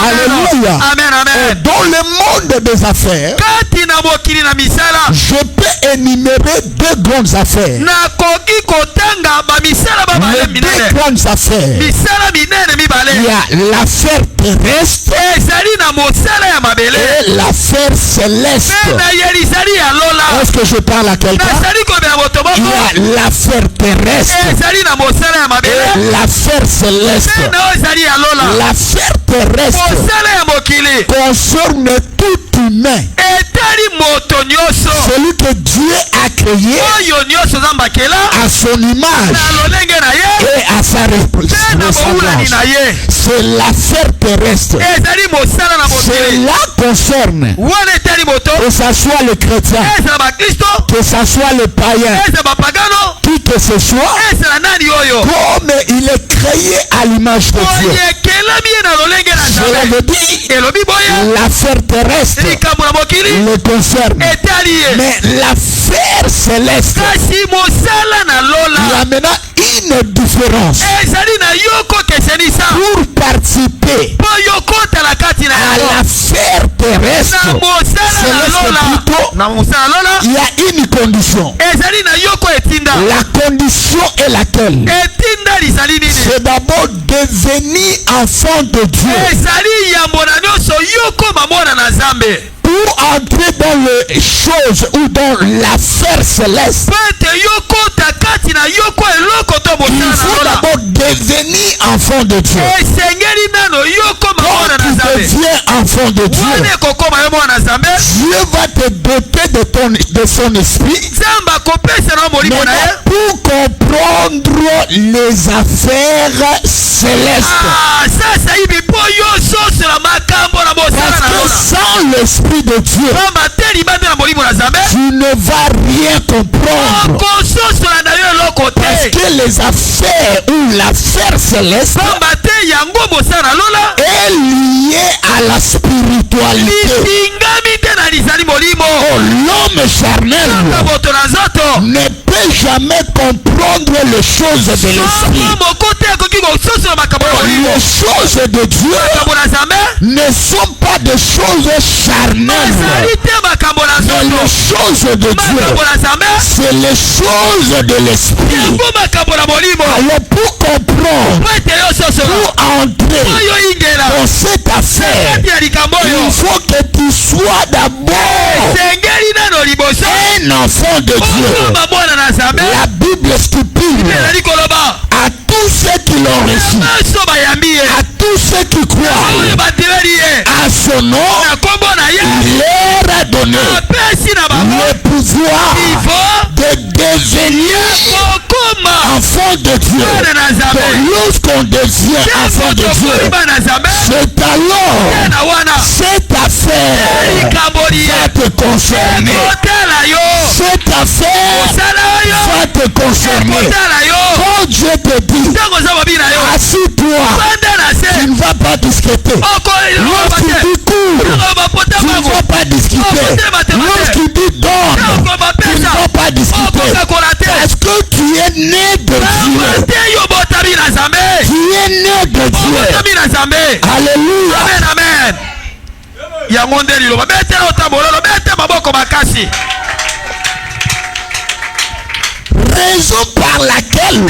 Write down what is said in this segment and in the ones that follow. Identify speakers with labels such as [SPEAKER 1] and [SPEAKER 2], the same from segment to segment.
[SPEAKER 1] Alléluia. Et dans le monde des affaires, je peux énumérer deux grandes affaires. Les deux grandes affaires. Il y a l'affaire terrestre et l'affaire céleste. Est-ce que je parle à quelqu'un? Il y a l'affaire terrestre et l'affaire céleste. L'affaire terrestre concerne tout humain. Celui que Dieu a créé à son image et à sa ressemblance. C'est l'affaire terrestre. Cela concerne que ce soit le chrétien, que ce soit le païen, qui que ce soit, comme il est créé à l'image de Dieu. Cela veut dire l'affaire terrestre le concerne. Mais l'affaire céleste, il y a maintenant une différence. Pour participer à l'affaire terrestre, il y a une condition. La condition est laquelle? C'est d'abord devenir enfant de Dieu. Pour entrer dans les choses ou dans l'affaire céleste, il faut d'abord devenir enfant de Dieu. Quand tu deviens enfant de Dieu, Dieu va te doter de son esprit. Mais pour comprendre les affaires célestes. Parce que sans l'esprit de Dieu, tu ne vas rien comprendre. Parce que les affaires ou l'affaire céleste est liée à la spiritualité. Oh, l'homme charnel ne peut jamais comprendre les choses de l'esprit. Les choses de Dieu ne sont pas des choses charnelles. Mais les choses de Dieu, c'est les choses de l'esprit. Alors pour comprendre, pour entrer dans cette affaire, il faut que tu sois d'abord un enfant de Dieu. La Bible stipule à tous ceux qui l'ont reçu, à tous ceux qui croient à son nom, il leur a donné le pouvoir de devenir enfant de Dieu. Donc lorsqu'on devient enfant de Dieu, c'est alors cette affaire va te concerner. Cette affaire va te concerner. Quand Dieu te dit, assis-toi, tu ne vas pas discuter. Lorsqu'il dit cours, tu ne vas pas discuter. Lorsqu'il dit dors, tu ne vas pas discuter. Parce que tu es né de Dieu. Tu es né de Dieu. Alléluia.
[SPEAKER 2] Amen.
[SPEAKER 1] Raison par laquelle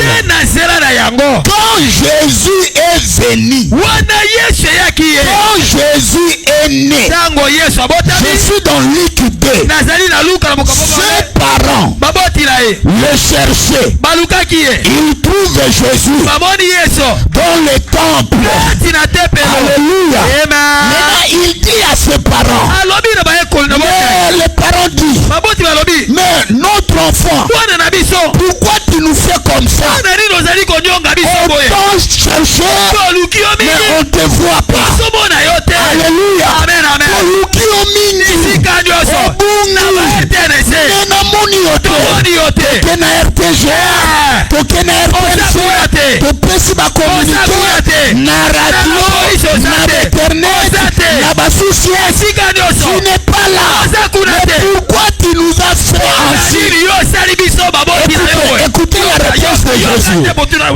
[SPEAKER 1] quand Jésus est venu, quand Jésus est né, je suis dans Luc 2, ses parents le cherchaient, ils trouvent Jésus dans le temple. Alléluia. Maintenant il dit à ses parents, mais les parents disent, mais notre enfant, pourquoi tu nous fais comme ça? On t'a cherché, mais on ne te voit pas. Alléluia. Tu n'es pas là. Pourquoi tu nous as fait ainsi? Écoutez la réponse de Jésus.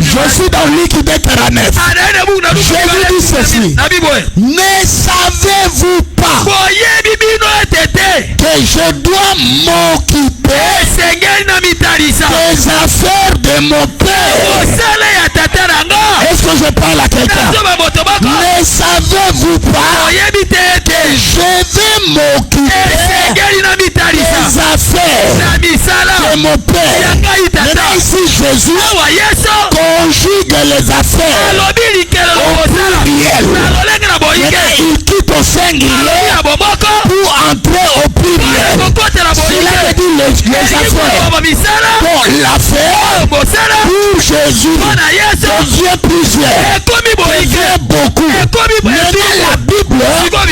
[SPEAKER 1] Je suis dans Liquide Terra 9. Jésus dit ceci. Ne savez-vous pas que je dois m'occuper des affaires de mon Père? Est-ce que je parle à quelqu'un? Ne savez-vous pas que je vais m'occuper des affaires de mon Père? Maintenant ici Jésus conjugue les affaires au pluriel. Maintenant il quitte au singulier pour entrer au pluriel. Cela veut dire les affaires. Bon, l'affaire pour Jésus devient plusieurs, devient beaucoup. Maintenant la Bible va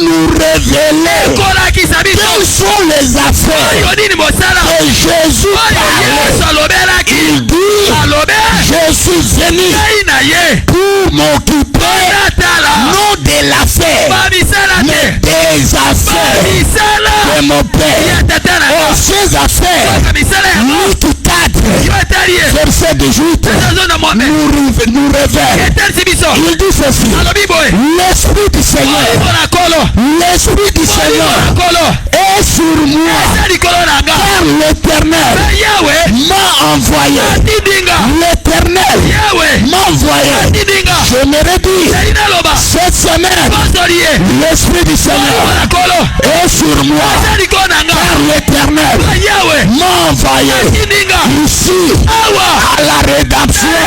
[SPEAKER 1] nous révéler quelles sont les affaires que Jésus parlait. Il dit, je suis venu pour m'occuper non de l'affaire, mais des affaires de mon Père. Oh, ces affaires, Luc 4, verset 18, nous révèle. Il dit ceci, l'Esprit du Seigneur est sur moi, car l'Éternel m'a envoyé. L'Éternel m'a envoyé. J'aimerais dire, cette semaine, l'Esprit du Seigneur est sur moi, car l'Éternel m'a envoyé ici à la rédemption,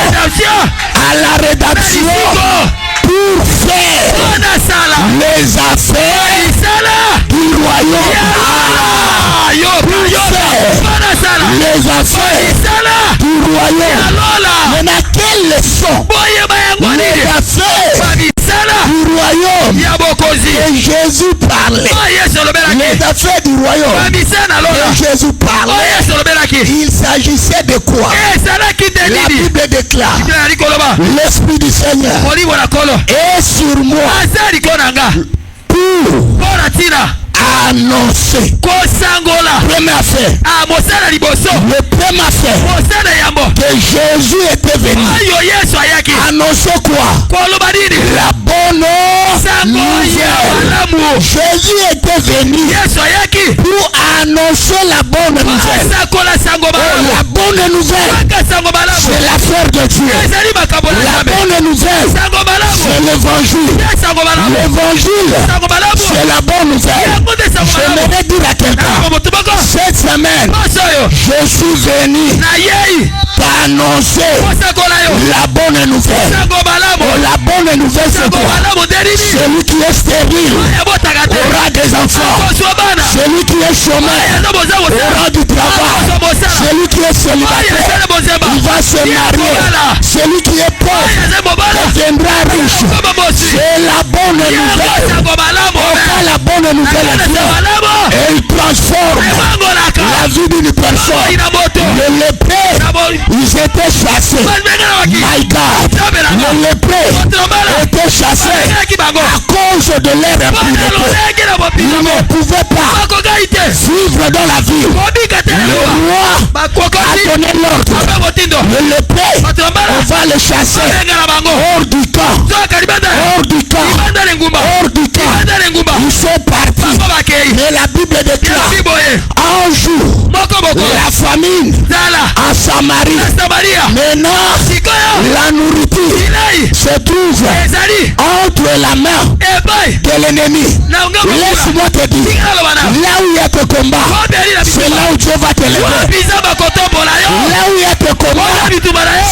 [SPEAKER 1] pour faire les affaires du royaume. Les affaires du royaume. Maintenant, quelles leçons les affaires du royaume et Jésus parlait? Les affaires du royaume et Jésus parlait. Il s'agissait de quoi? La Bible déclare, l'Esprit du Seigneur est sur moi pour annoncer. Première affaire. Le premier affaire que Jésus était venu annoncer quoi? La bonne nouvelle. Jésus était venu pour annoncer la bonne nouvelle. La bonne nouvelle, c'est l'affaire de Dieu. La bonne nouvelle, c'est l'évangile. L'évangile, c'est la bonne nouvelle. J'aimerais dire à quelqu'un, cette semaine, je suis venu t'annoncer la bonne nouvelle. La bonne nouvelle, c'est quoi? Celui qui est stérile aura des enfants. Celui qui est chômeur aura du travail. Celui qui est célibataire, il va se marier. Celui qui est pauvre deviendra riche. C'est la bonne nouvelle. Quand la bonne nouvelle est là, elle transforme la vie d'une personne. Les lépreux, ils étaient chassés. My God, les lépreux étaient chassés à cause de leur impunité. Ils ne pouvaient pas vivre dans la ville. Le roi a donné l'ordre. Le lépreux, on va les chasser hors du camp. Hors du camp. Hors du camp. Ils sont partis. Mais la Bible déclare, un jour, la famine à Samarie. Maintenant, la nourriture se trouve entre la main de l'ennemi. Laisse-moi te dire, là où il y a tes combats, c'est là où Dieu va te lever. Là où il y a tes combats,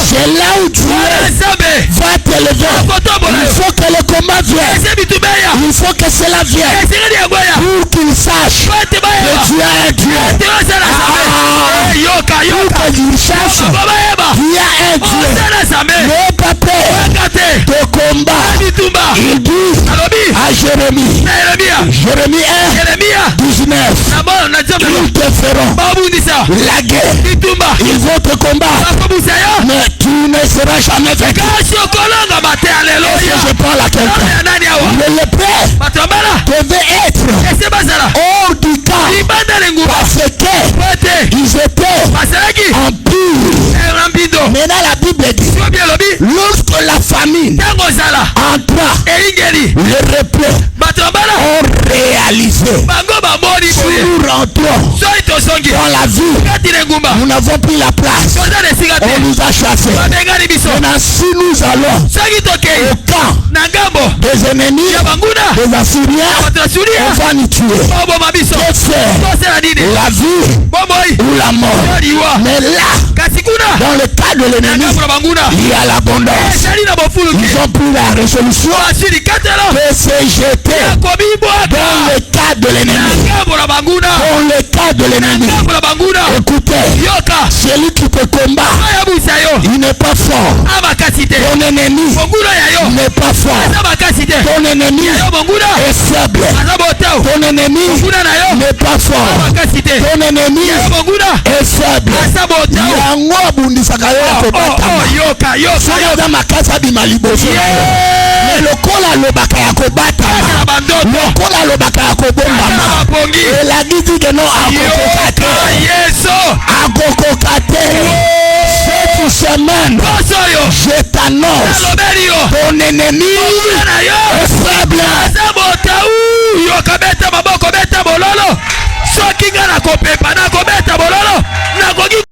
[SPEAKER 1] c'est là où Dieu va te lever. Il faut que le combat vienne. Il faut que cela vienne pour qu'il sache que tu as un Dieu. Pour qu'il sache qu'il y a un Dieu. Mais papa de combat, il dit à Jérémie, Jérémie 1, 19, ils te feront la guerre. Ils vont te combattre, mais tu ne seras jamais vaincu. Est-ce que je parle à quelqu'un? Le lépreux devait être hors du camp parce qu'ils étaient impurs. le replay ont réalisé. Si nous rentrons dans la ville, nous n'avons plus la place. On nous a chassés. Maintenant, si nous allons au camp des ennemis, des Assyriens, on va nous tuer. Que faire? La vie ou la mort? Mais là, dans le cas de l'ennemi, il y a l'abondance. Ils ont pris la résolution de se jeter dans le cas de l'ennemi. Dans le cas de l'ennemi. Écoutez, celui qui te combat, il n'est pas fort. Ton ennemi n'est pas fort. Ton ennemi est faible. Ton ennemi n'est pas fort. Ton ennemi est faible. Yango abundisaka yo kobata. Soka makasa bimaliboso. Mais le kola lobaka ya kobata. Le kola lobaka ya kobomba. Et la dit que non akokokate. Akokokate. Cette semaine, je t'annonce, ton ennemi est faible.
[SPEAKER 2] Soki ngana kopepa na